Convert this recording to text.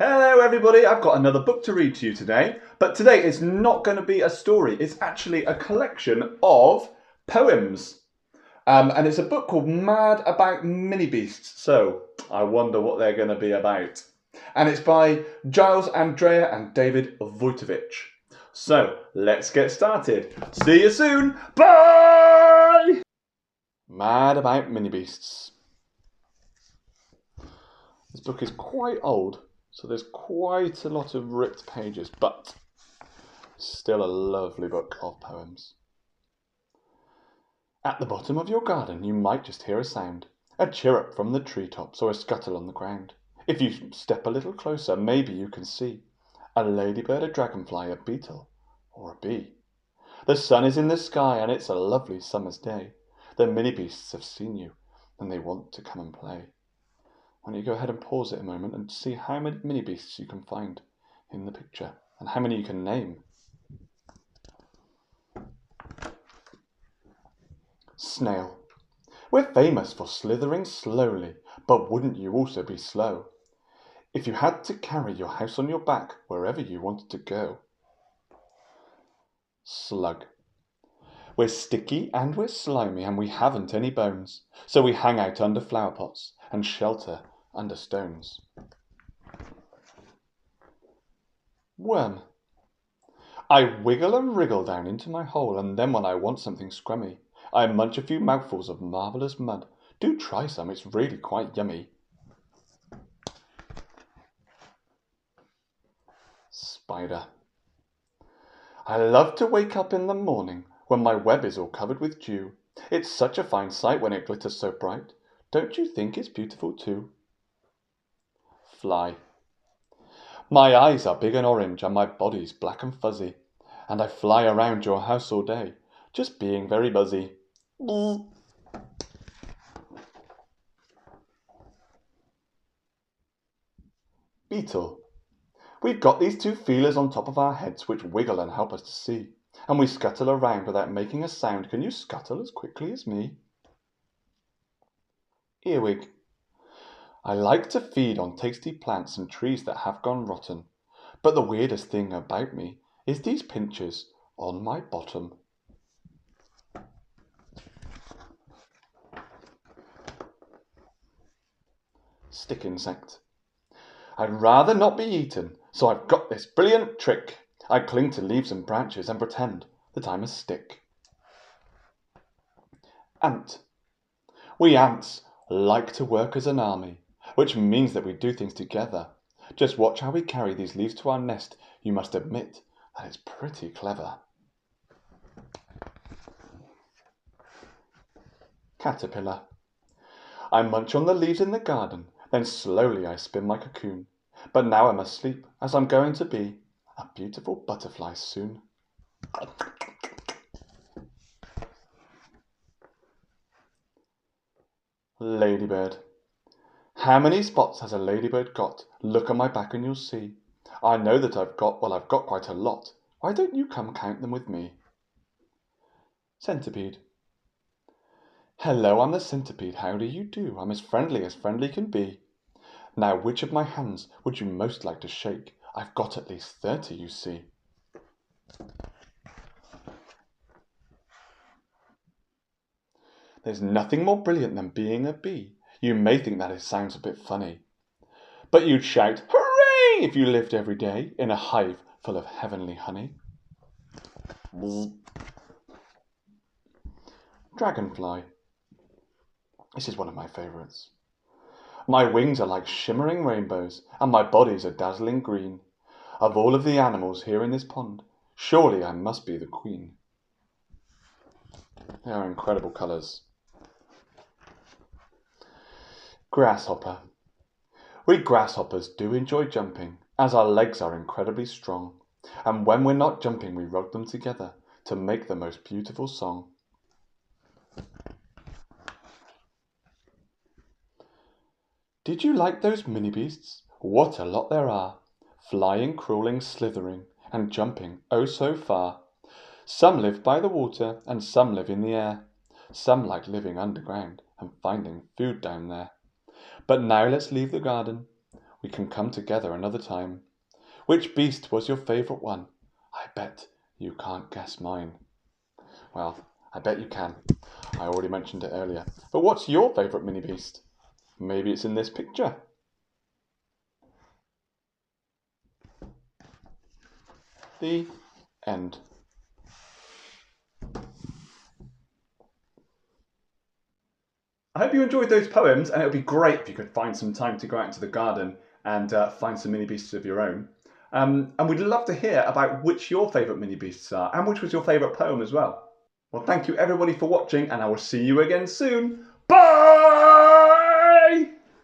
Hello everybody, I've got another book to read to you today, but today it's not going to be a story, it's actually a collection of poems. And it's a book called Mad About Minibeasts, so I wonder what they're going to be about. And it's by Giles Andrea and David Wojtowicz. So, let's get started. See you soon, bye! Mad About Minibeasts. This book is quite old. So there's quite a lot of ripped pages, but still a lovely book of poems. At the bottom of your garden you might just hear a sound, a chirrup from the treetops or a scuttle on the ground. If you step a little closer, maybe you can see a ladybird, a dragonfly, a beetle, or a bee. The sun is in the sky and it's a lovely summer's day. The mini beasts have seen you and they want to come and play. Why don't you go ahead and pause it a moment and see how many mini beasts you can find in the picture and how many you can name. Snail. We're famous for slithering slowly, but wouldn't you also be slow if you had to carry your house on your back wherever you wanted to go? Slug. We're sticky and we're slimy and we haven't any bones, so we hang out under flower pots and shelter under stones. Worm. I wiggle and wriggle down into my hole, and then when I want something scrummy, I munch a few mouthfuls of marvellous mud. Do try some, it's really quite yummy. Spider. I love to wake up in the morning when my web is all covered with dew. It's such a fine sight when it glitters so bright. Don't you think it's beautiful too? Fly. My eyes are big and orange and my body's black and fuzzy, and I fly around your house all day, just being very buzzy. Beetle. We've got these two feelers on top of our heads which wiggle and help us to see, and we scuttle around without making a sound. Can you scuttle as quickly as me? Earwig. I like to feed on tasty plants and trees that have gone rotten, but the weirdest thing about me is these pinchers on my bottom. Stick insect. I'd rather not be eaten, so I've got this brilliant trick. I cling to leaves and branches and pretend that I'm a stick. Ant. We ants like to work as an army, which means that we do things together. Just watch how we carry these leaves to our nest. You must admit that it's pretty clever. Caterpillar. I munch on the leaves in the garden, then slowly I spin my cocoon. But now I must sleep, as I'm going to be a beautiful butterfly soon. Ladybird. How many spots has a ladybird got? Look on my back and you'll see. I know that I've got quite a lot. Why don't you come count them with me? Centipede. Hello, I'm the centipede. How do you do? I'm as friendly can be. Now, which of my hands would you most like to shake? I've got at least 30, you see. There's nothing more brilliant than being a bee. You may think that it sounds a bit funny, but you'd shout, hooray, if you lived every day in a hive full of heavenly honey. Dragonfly. This is one of my favourites. My wings are like shimmering rainbows, and my body's a dazzling green. Of all of the animals here in this pond, surely I must be the queen. They are incredible colours. Grasshopper. We grasshoppers do enjoy jumping, as our legs are incredibly strong, and when we're not jumping we rub them together to make the most beautiful song. Did you like those mini beasts? What a lot there are! Flying, crawling, slithering, and jumping oh so far. Some live by the water, and some live in the air. Some like living underground and finding food down there. But now let's leave the garden. we can come together another time. Which beast was your favourite one? I bet you can't guess mine. Well, I bet you can. I already mentioned it earlier. But what's your favourite mini beast? Maybe it's in this picture. The end. I hope you enjoyed those poems, and it would be great if you could find some time to go out into the garden and find some mini beasts of your own. And we'd love to hear about which your favourite mini beasts are, and which was your favourite poem as well. Well, thank you everybody for watching, and I will see you again soon. Bye!